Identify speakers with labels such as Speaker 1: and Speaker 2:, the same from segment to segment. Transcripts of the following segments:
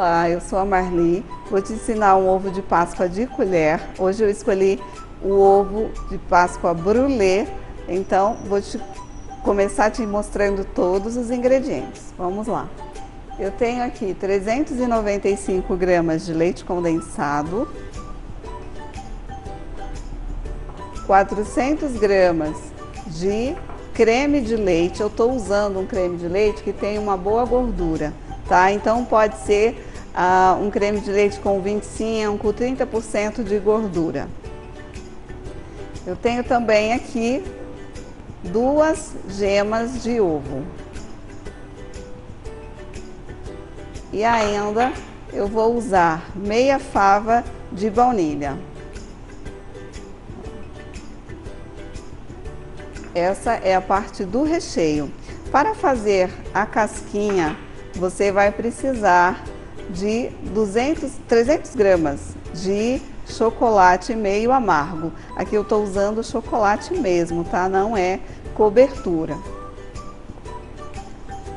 Speaker 1: Olá, eu sou a Marli, vou te ensinar um ovo de Páscoa de colher. Hoje eu escolhi o ovo de Páscoa brulê, então vou começar te mostrando todos os ingredientes. Vamos lá. Eu tenho aqui 395 gramas de leite condensado, 400 gramas de creme de leite. Eu estou usando um creme de leite que tem uma boa gordura, tá? Então pode ser um creme de leite com 25, 30% de gordura. Eu tenho também aqui 2 gemas de ovo. E ainda eu vou usar meia fava de baunilha. Essa é a parte do recheio. Para fazer a casquinha, você vai precisar de 300 gramas de chocolate meio amargo. Aqui eu estou usando chocolate mesmo, tá? Não é cobertura.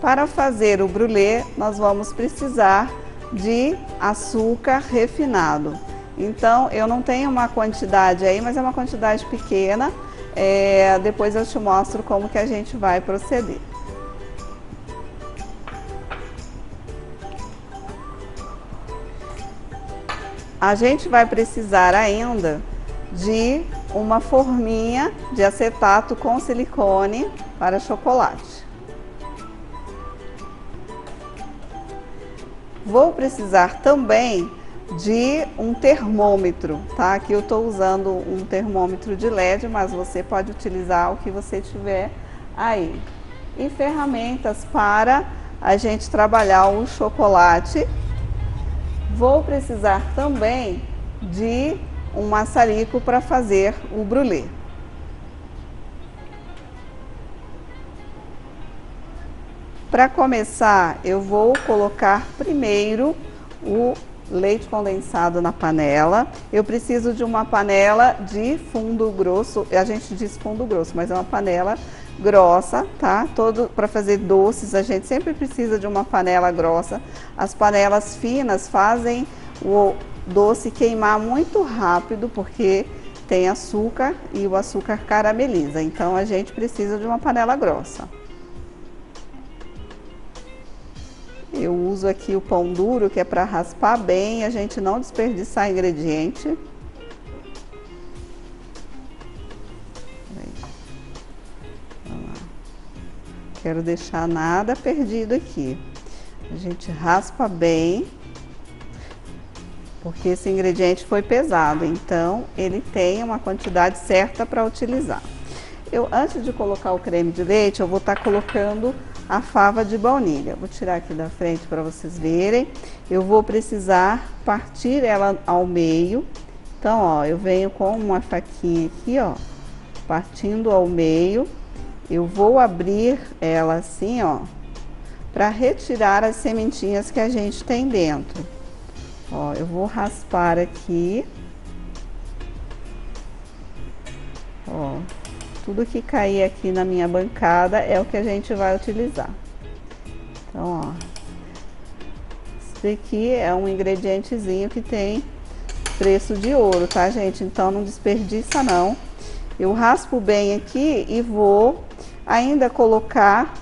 Speaker 1: Para fazer o brulê, nós vamos precisar de açúcar refinado. Então, eu não tenho uma quantidade aí, mas é uma quantidade pequena. Depois eu te mostro como que a gente vai proceder. A gente vai precisar ainda de uma forminha de acetato com silicone para chocolate. Vou precisar também de um termômetro, tá? Aqui eu estou usando um termômetro de LED, mas você pode utilizar o que você tiver aí. E ferramentas para a gente trabalhar o chocolate. Vou precisar também de um maçarico para fazer o brulê. Para começar, eu vou colocar primeiro o leite condensado na panela. Eu preciso de uma panela de fundo grosso, a gente diz fundo grosso, mas é uma panela grossa, tá? Para fazer doces, a gente sempre precisa de uma panela grossa. As panelas finas fazem o doce queimar muito rápido, porque tem açúcar e o açúcar carameliza. Então a gente precisa de uma panela grossa. Eu uso aqui o pão duro, que é para raspar bem e a gente não desperdiçar ingrediente. Quero deixar nada perdido aqui. A gente raspa bem, porque esse ingrediente foi pesado, então ele tem uma quantidade certa para utilizar. Antes de colocar o creme de leite, eu vou estar colocando a fava de baunilha. Vou tirar aqui da frente para vocês verem. Eu vou precisar partir ela ao meio. Então, ó, eu venho com uma faquinha aqui, ó, partindo ao meio. Eu vou abrir ela assim, ó, para retirar as sementinhas que a gente tem dentro. Ó, eu vou raspar aqui. Ó, tudo que cair aqui na minha bancada é o que a gente vai utilizar. Então, ó, esse daqui é um ingredientezinho que tem preço de ouro, tá, gente? Então não desperdiça não. Eu raspo bem aqui e vou ainda colocar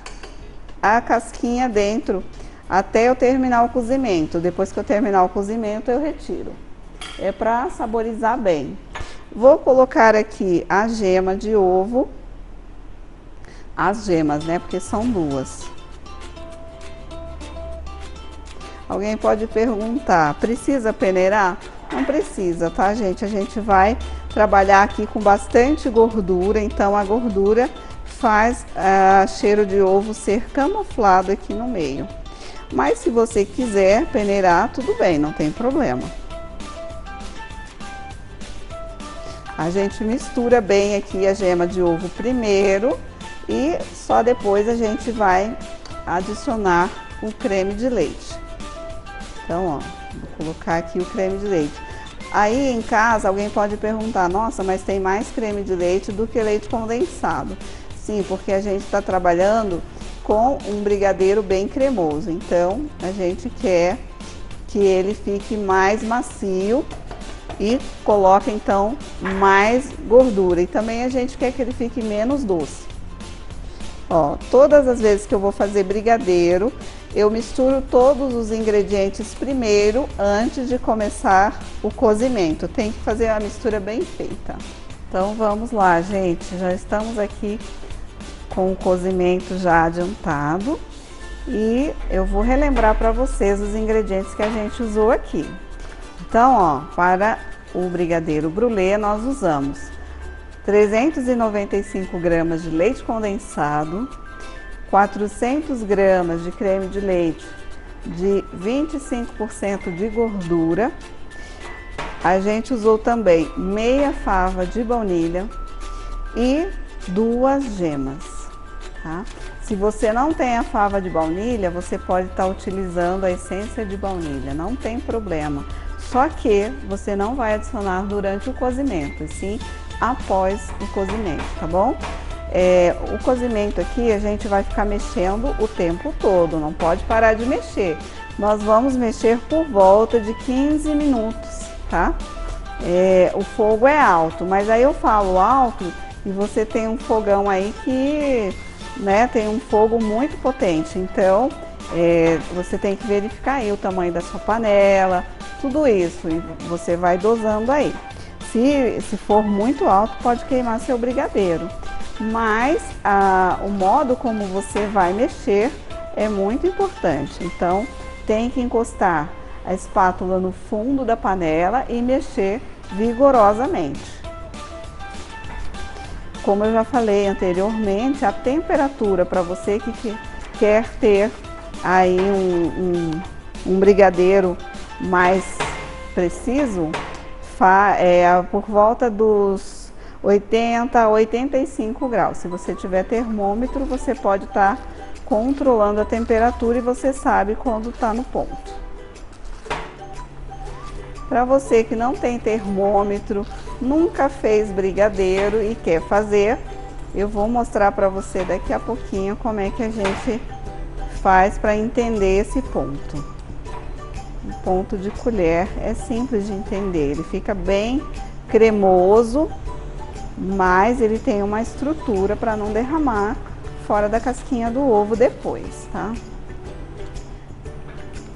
Speaker 1: a casquinha dentro até eu terminar o cozimento. Depois que eu terminar o cozimento, eu retiro. É para saborizar bem. Vou colocar aqui a gema de ovo. As gemas, né? Porque são 2. Alguém pode perguntar, precisa peneirar? Não precisa, tá, gente? A gente vai trabalhar aqui com bastante gordura, então a gordura faz cheiro de ovo ser camuflado aqui no meio. Mas se você quiser peneirar, tudo bem, não tem problema. A gente mistura bem aqui a gema de ovo primeiro e só depois a gente vai adicionar o creme de leite. Então, ó, vou colocar aqui o creme de leite. Aí em casa alguém pode perguntar, nossa, mas tem mais creme de leite do que leite condensado. Sim, porque a gente está trabalhando com um brigadeiro bem cremoso, então a gente quer que ele fique mais macio e coloca então mais gordura. E também a gente quer que ele fique menos doce. Ó, todas as vezes que eu vou fazer brigadeiro, eu misturo todos os ingredientes primeiro, antes de começar o cozimento. Tem que fazer a mistura bem feita. Então vamos lá, gente. Já estamos aqui com o cozimento já adiantado. E eu vou relembrar para vocês os ingredientes que a gente usou aqui. Então, ó, para o brigadeiro brulê nós usamos 395 gramas de leite condensado, 400 gramas de creme de leite de 25% de gordura. A gente usou também meia fava de baunilha e 2 gemas, tá? Se você não tem a fava de baunilha, você pode estar utilizando a essência de baunilha, não tem problema. Só que você não vai adicionar durante o cozimento, e sim após o cozimento, tá bom? O cozimento aqui a gente vai ficar mexendo o tempo todo, não pode parar de mexer. Nós vamos mexer por volta de 15 minutos, tá? O fogo é alto, mas aí eu falo alto e você tem um fogão aí que, né, tem um fogo muito potente, então você tem que verificar aí o tamanho da sua panela, tudo isso, e você vai dosando aí. Se for muito alto, pode queimar seu brigadeiro, mas o modo como você vai mexer é muito importante. Então tem que encostar a espátula no fundo da panela e mexer vigorosamente. Como eu já falei anteriormente, a temperatura para você que quer ter aí um brigadeiro mais preciso, por volta dos 80 a 85 graus. Se você tiver termômetro, você pode estar controlando a temperatura e você sabe quando está no ponto. Para você que não tem termômetro, nunca fez brigadeiro e quer fazer, eu vou mostrar para você daqui a pouquinho como é que a gente faz para entender esse ponto. O ponto de colher é simples de entender, ele fica bem cremoso, mas ele tem uma estrutura para não derramar fora da casquinha do ovo depois, tá?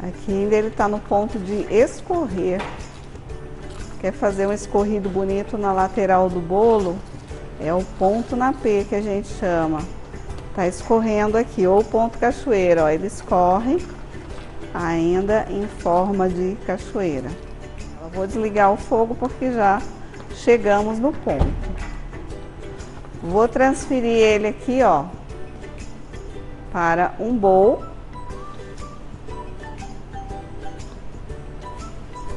Speaker 1: Aqui ainda ele tá no ponto de escorrer. Quer fazer um escorrido bonito na lateral do bolo? É o ponto na P que a gente chama. Tá escorrendo aqui, ou ponto cachoeira, ó, ele escorre ainda em forma de cachoeira. Eu vou desligar o fogo porque já chegamos no ponto. Vou transferir ele aqui, ó, para um bowl.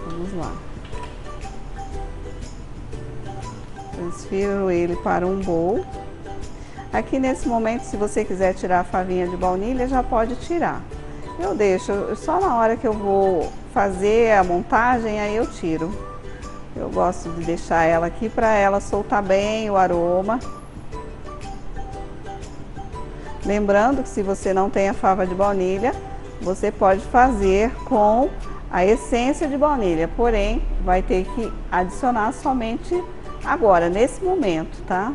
Speaker 1: Vamos lá. Transfiro ele para um bowl. Aqui nesse momento, se você quiser tirar a favinha de baunilha, já pode tirar. Eu deixo, só na hora que eu vou fazer a montagem, aí eu tiro. Eu gosto de deixar ela aqui para ela soltar bem o aroma. Lembrando que se você não tem a fava de baunilha, você pode fazer com a essência de baunilha, porém vai ter que adicionar somente agora, nesse momento, tá?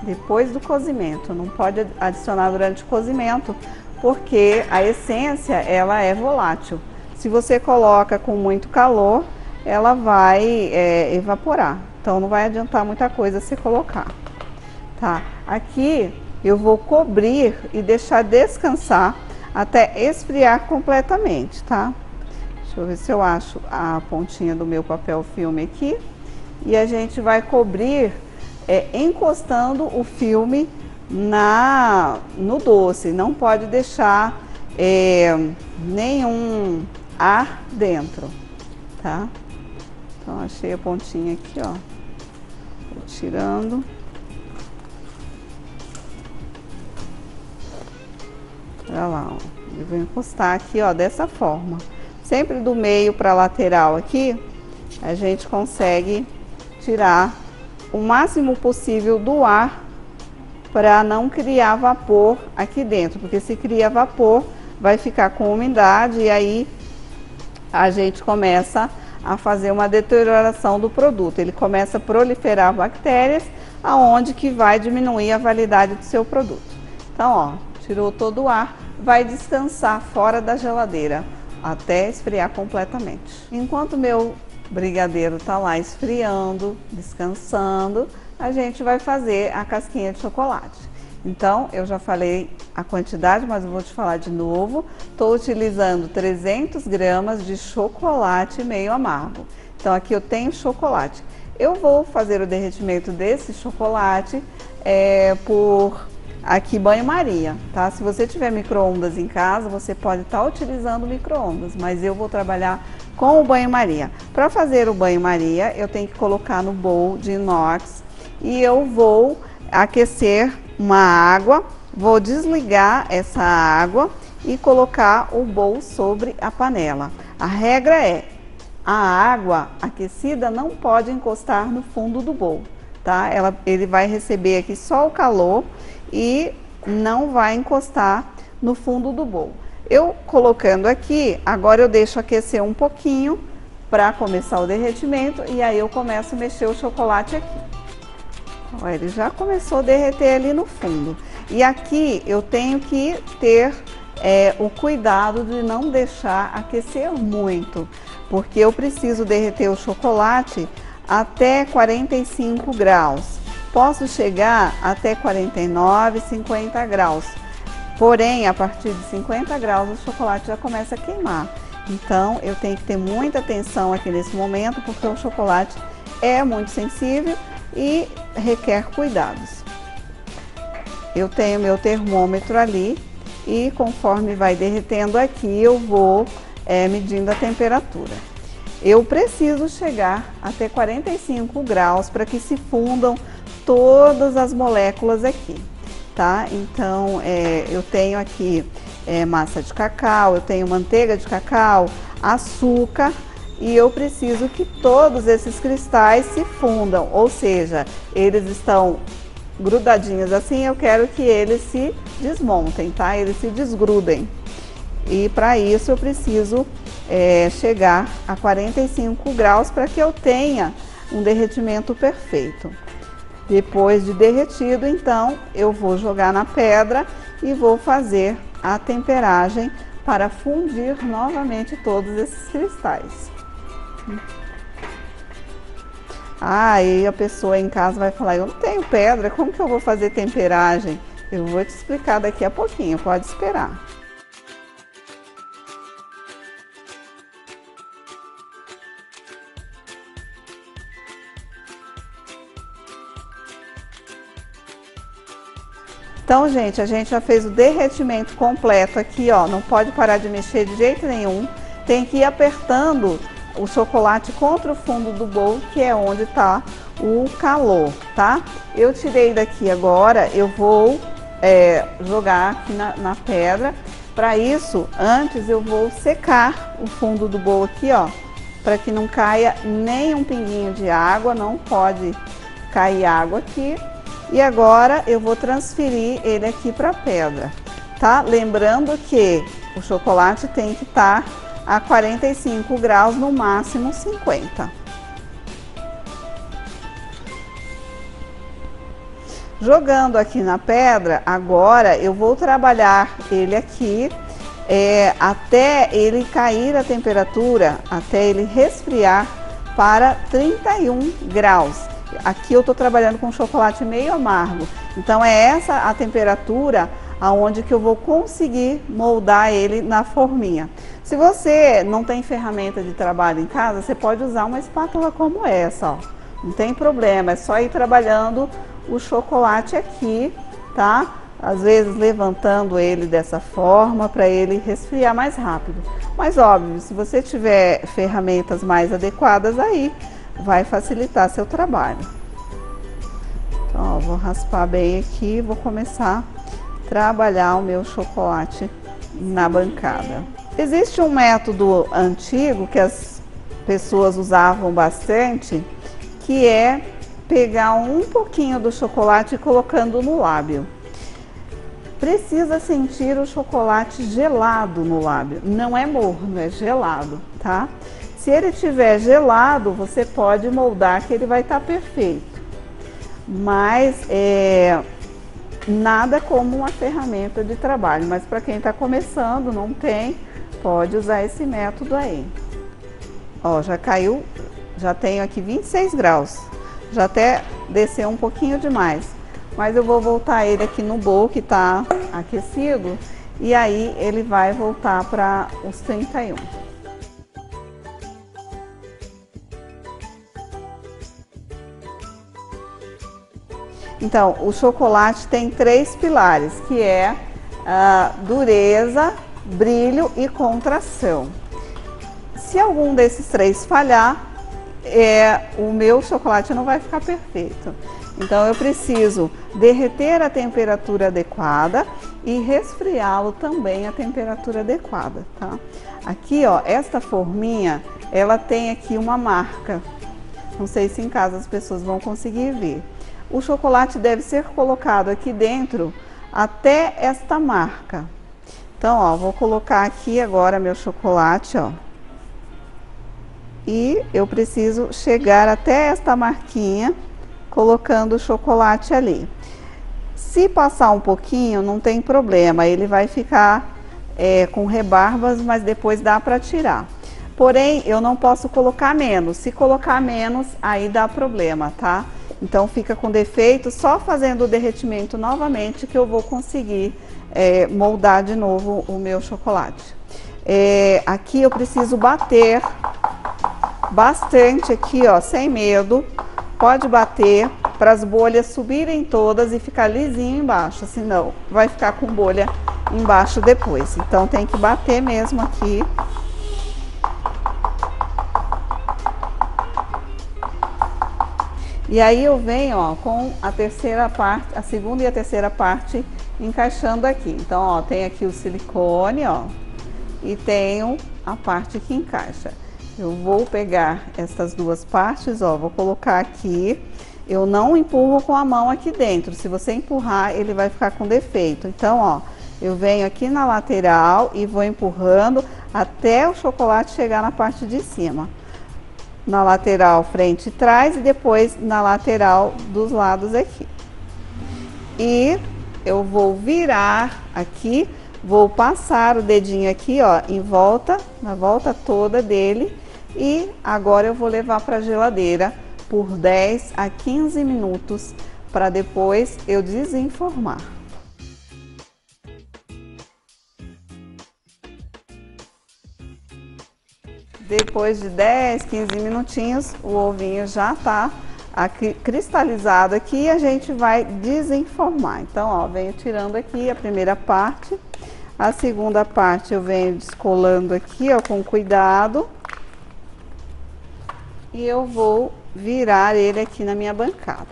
Speaker 1: Depois do cozimento, não pode adicionar durante o cozimento, porque a essência, ela é volátil. Se você coloca com muito calor, ela vai evaporar, então não vai adiantar muita coisa se colocar, tá? Aqui eu vou cobrir e deixar descansar até esfriar completamente, tá? Deixa eu ver se eu acho a pontinha do meu papel filme aqui. E a gente vai cobrir encostando o filme no doce. Não pode deixar nenhum ar dentro, tá? Então achei a pontinha aqui, ó. Vou tirando. Olha lá, ó. Eu vou encostar aqui, ó, dessa forma. Sempre do meio para a lateral aqui, a gente consegue tirar o máximo possível do ar para não criar vapor aqui dentro, porque se cria vapor, vai ficar com umidade e aí a gente começa a fazer uma deterioração do produto. Ele começa a proliferar bactérias, aonde que vai diminuir a validade do seu produto. Então, ó, tirou todo o ar, vai descansar fora da geladeira até esfriar completamente. Enquanto meu brigadeiro tá lá esfriando, descansando, a gente vai fazer a casquinha de chocolate. Então, eu já falei a quantidade, mas eu vou te falar de novo. Estou utilizando 300 gramas de chocolate meio amargo. Então, aqui eu tenho chocolate. Eu vou fazer o derretimento desse chocolate por aqui banho-maria, tá? Se você tiver micro-ondas em casa, você pode estar utilizando micro-ondas, mas eu vou trabalhar com o banho-maria. Para fazer o banho-maria, eu tenho que colocar no bowl de inox e eu vou aquecer uma água, vou desligar essa água e colocar o bowl sobre a panela. A regra é: a água aquecida não pode encostar no fundo do bowl, tá? Ele vai receber aqui só o calor e não vai encostar no fundo do bowl. Eu colocando aqui, agora eu deixo aquecer um pouquinho para começar o derretimento e aí eu começo a mexer o chocolate aqui. Ó, ele já começou a derreter ali no fundo. E aqui eu tenho que ter o cuidado de não deixar aquecer muito, porque eu preciso derreter o chocolate até 45 graus. Posso chegar até 49, 50 graus. Porém, a partir de 50 graus o chocolate já começa a queimar. Então, eu tenho que ter muita atenção aqui nesse momento, porque o chocolate é muito sensível e requer cuidados. Eu tenho meu termômetro ali e conforme vai derretendo aqui, eu vou medindo a temperatura. Eu preciso chegar até 45 graus para que se fundam todas as moléculas aqui, tá? Então, eu tenho aqui massa de cacau, eu tenho manteiga de cacau, açúcar e eu preciso que todos esses cristais se fundam, ou seja, eles estão grudadinhos assim, eu quero que eles se desmontem, tá? Eles se desgrudem. E para isso eu preciso chegar a 45 graus para que eu tenha um derretimento perfeito. Depois de derretido, então, eu vou jogar na pedra e vou fazer a temperagem para fundir novamente todos esses cristais. Aí a pessoa em casa vai falar: eu não tenho pedra, como que eu vou fazer temperagem? Eu vou te explicar daqui a pouquinho, pode esperar. Então, gente, a gente já fez o derretimento completo aqui, ó. Não pode parar de mexer de jeito nenhum. Tem que ir apertando o chocolate contra o fundo do bowl, que é onde tá o calor, tá? Eu tirei daqui agora, eu vou jogar aqui na pedra. Para isso, antes eu vou secar o fundo do bowl aqui, ó, para que não caia nem um pinguinho de água, não pode cair água aqui. E agora eu vou transferir ele aqui para a pedra, tá? Lembrando que o chocolate tem que estar a 45 graus, no máximo 50. Jogando aqui na pedra, agora eu vou trabalhar ele aqui até ele cair a temperatura, até ele resfriar para 31 graus. Aqui eu estou trabalhando com chocolate meio amargo, então é essa a temperatura aonde que eu vou conseguir moldar ele na forminha. Se você não tem ferramenta de trabalho em casa, você pode usar uma espátula como essa, ó. Não tem problema, é só ir trabalhando o chocolate aqui, tá? Às vezes levantando ele dessa forma para ele resfriar mais rápido. Mas óbvio, se você tiver ferramentas mais adequadas aí, vai facilitar seu trabalho. Então, ó, vou raspar bem aqui e vou começar a trabalhar o meu chocolate na bancada. Existe um método antigo que as pessoas usavam bastante, que é pegar um pouquinho do chocolate e colocando no lábio. precisa sentir o chocolate gelado no lábio, não é morno, é gelado, tá? Se ele tiver gelado, você pode moldar que ele vai estar perfeito, mas nada como uma ferramenta de trabalho, mas para quem está começando, não tem, pode usar esse método aí. Ó, já caiu, já tenho aqui 26 graus, já até desceu um pouquinho demais, mas eu vou voltar ele aqui no bowl que está aquecido e aí ele vai voltar para os 31. Então, o chocolate tem 3 pilares, que é a dureza, brilho e contração. Se algum desses 3 falhar, o meu chocolate não vai ficar perfeito. Então, eu preciso derreter a temperatura adequada e resfriá-lo também a temperatura adequada, tá? Aqui, ó, esta forminha, ela tem aqui uma marca. Não sei se em casa as pessoas vão conseguir ver. O chocolate deve ser colocado aqui dentro até esta marca. Então, ó, vou colocar aqui agora meu chocolate, ó. E eu preciso chegar até esta marquinha, colocando o chocolate ali. Se passar um pouquinho, não tem problema, ele vai ficar com rebarbas, mas depois dá para tirar. Porém, eu não posso colocar menos. Se colocar menos, aí dá problema, tá? Então fica com defeito, só fazendo o derretimento novamente que eu vou conseguir moldar de novo o meu chocolate. Aqui eu preciso bater bastante aqui, ó, sem medo. Pode bater para as bolhas subirem todas e ficar lisinho embaixo, senão vai ficar com bolha embaixo depois. Então tem que bater mesmo aqui. E aí eu venho, ó, com a terceira parte, a segunda e a terceira parte encaixando aqui. Então, ó, tem aqui o silicone, ó, e tenho a parte que encaixa. Eu vou pegar essas duas partes, ó, vou colocar aqui. Eu não empurro com a mão aqui dentro. Se você empurrar, ele vai ficar com defeito. Então, ó, eu venho aqui na lateral e vou empurrando até o chocolate chegar na parte de cima. Na lateral frente e trás e depois na lateral dos lados aqui. E eu vou virar aqui, vou passar o dedinho aqui, ó, em volta, na volta toda dele. E agora eu vou levar para a geladeira por 10 a 15 minutos para depois eu desenformar. Depois de 10, 15 minutinhos, o ovinho já tá cristalizado aqui e a gente vai desenformar. Então, ó, venho tirando aqui a primeira parte, a segunda parte eu venho descolando aqui, ó, com cuidado. E eu vou virar ele aqui na minha bancada.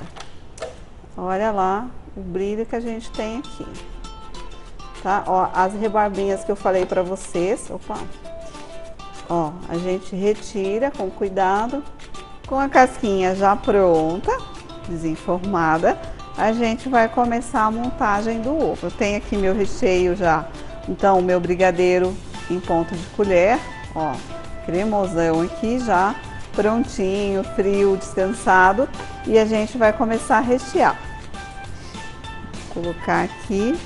Speaker 1: Olha lá o brilho que a gente tem aqui. Tá? Ó, as rebarbinhas que eu falei pra vocês, opa. Ó, a gente retira com cuidado, com a casquinha já pronta, desenformada, a gente vai começar a montagem do ovo. Eu tenho aqui meu recheio já, então o meu brigadeiro em ponta de colher, ó, cremosão aqui já, prontinho, frio, descansado, e a gente vai começar a rechear. Vou colocar aqui.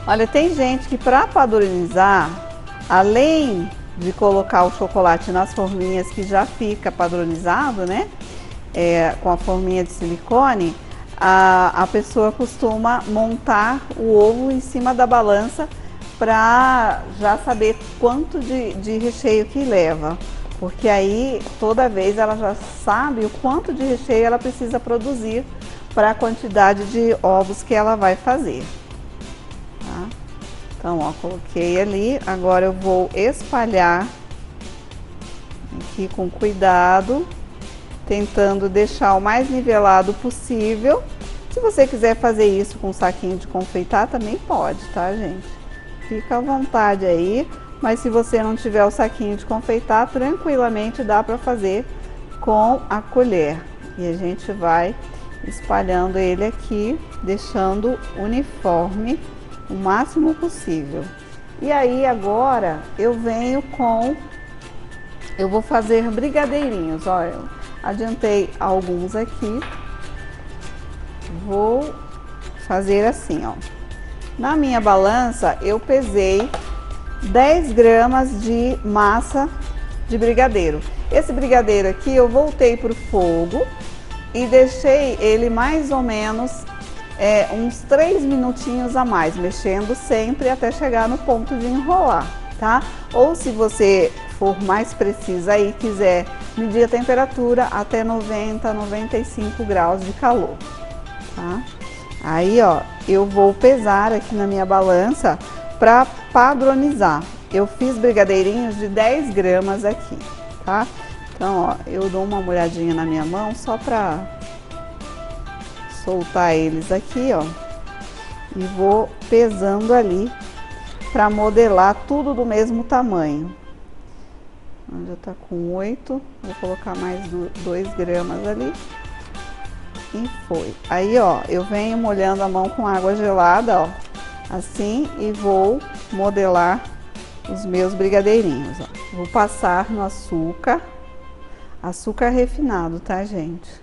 Speaker 1: Olha, tem gente que para padronizar, além de colocar o chocolate nas forminhas que já fica padronizado, né? Com a forminha de silicone, a pessoa costuma montar o ovo em cima da balança para já saber quanto de recheio que leva. Porque aí, toda vez, ela já sabe o quanto de recheio ela precisa produzir para a quantidade de ovos que ela vai fazer. Tá? Então, ó, coloquei ali, agora eu vou espalhar aqui com cuidado, tentando deixar o mais nivelado possível. Se você quiser fazer isso com um saquinho de confeitar, também pode, tá, gente? Fica à vontade aí, mas se você não tiver o saquinho de confeitar, tranquilamente dá para fazer com a colher. E a gente vai espalhando ele aqui, deixando uniforme o máximo possível. E aí agora eu vou fazer brigadeirinhos. Olha, eu adiantei alguns aqui. Vou fazer assim, ó. Na minha balança eu pesei 10 gramas de massa de brigadeiro. Esse brigadeiro aqui eu voltei pro fogo e deixei ele mais ou menos uns 3 minutinhos a mais, mexendo sempre até chegar no ponto de enrolar, tá? Ou se você for mais precisa aí, quiser medir a temperatura até 90, 95 graus de calor, tá? Aí, ó, eu vou pesar aqui na minha balança para padronizar. Eu fiz brigadeirinhos de 10 gramas aqui, tá? Então, ó, eu dou uma molhadinha na minha mão só para soltar eles aqui, ó. E vou pesando ali para modelar tudo do mesmo tamanho. Já tá com 8, vou colocar mais 2 gramas ali. E foi. Aí, ó, eu venho molhando a mão com água gelada, ó, assim, e vou modelar os meus brigadeirinhos, ó. Vou passar no açúcar refinado, tá, gente?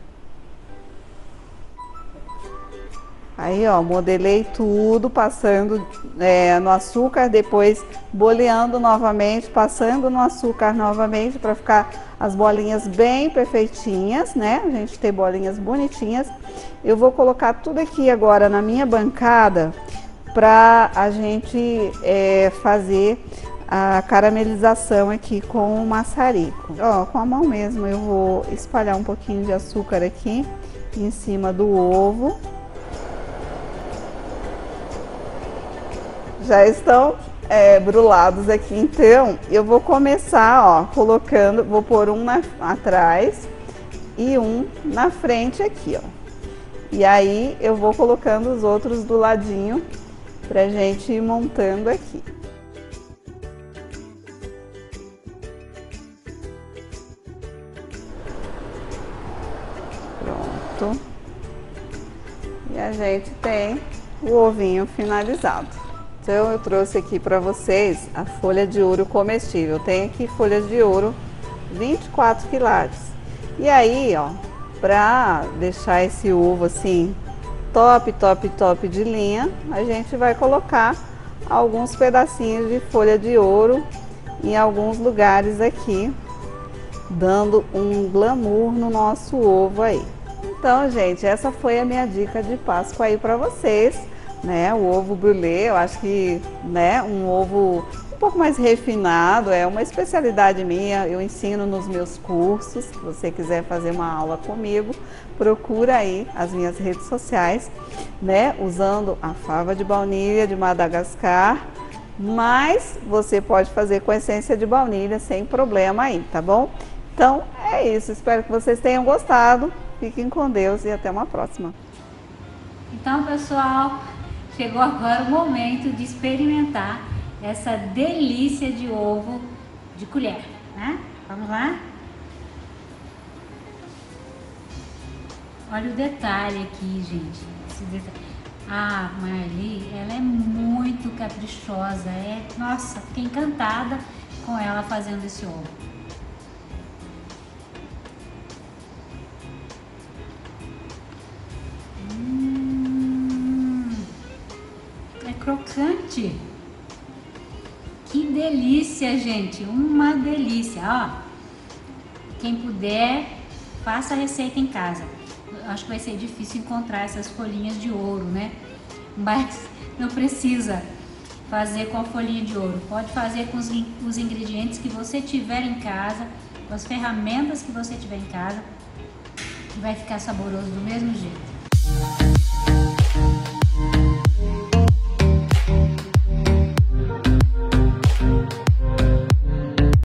Speaker 1: Aí, ó, modelei tudo, passando no açúcar, depois boleando novamente, passando no açúcar novamente, para ficar as bolinhas bem perfeitinhas, né? A gente ter bolinhas bonitinhas. Eu vou colocar tudo aqui agora na minha bancada para a gente fazer a caramelização aqui com o maçarico. Ó, com a mão mesmo eu vou espalhar um pouquinho de açúcar aqui em cima do ovo. Já estão brulados aqui, então eu vou começar, ó, colocando, vou pôr um atrás e um na frente aqui, ó. E aí eu vou colocando os outros do ladinho pra gente ir montando aqui. Pronto. E a gente tem o ovinho finalizado. Então eu trouxe aqui para vocês a folha de ouro comestível. Tem aqui folhas de ouro 24 quilates. E aí, ó, para deixar esse ovo assim top, top, top de linha, a gente vai colocar alguns pedacinhos de folha de ouro em alguns lugares aqui, dando um glamour no nosso ovo aí. Então, gente, essa foi a minha dica de Páscoa aí para vocês, né? O ovo brulê, eu acho que, né, um ovo um pouco mais refinado, é uma especialidade minha, eu ensino nos meus cursos. Se você quiser fazer uma aula comigo, procura aí as minhas redes sociais, né, usando a fava de baunilha de Madagascar, mas você pode fazer com essência de baunilha sem problema aí, tá bom? Então é isso, espero que vocês tenham gostado, fiquem com Deus e até uma próxima.
Speaker 2: Então, pessoal, chegou agora o momento de experimentar essa delícia de ovo de colher, né? Vamos lá? Olha o detalhe aqui, gente. Esse detalhe. A Marli, ela é muito caprichosa. Nossa, fiquei encantada com ela fazendo esse ovo. É crocante. Que delícia, gente, uma delícia, ó. Quem puder, faça a receita em casa. Eu acho que vai ser difícil encontrar essas folhinhas de ouro, né? Mas não precisa fazer com a folhinha de ouro. Pode fazer com os ingredientes que você tiver em casa, com as ferramentas que você tiver em casa, que vai ficar saboroso do mesmo jeito.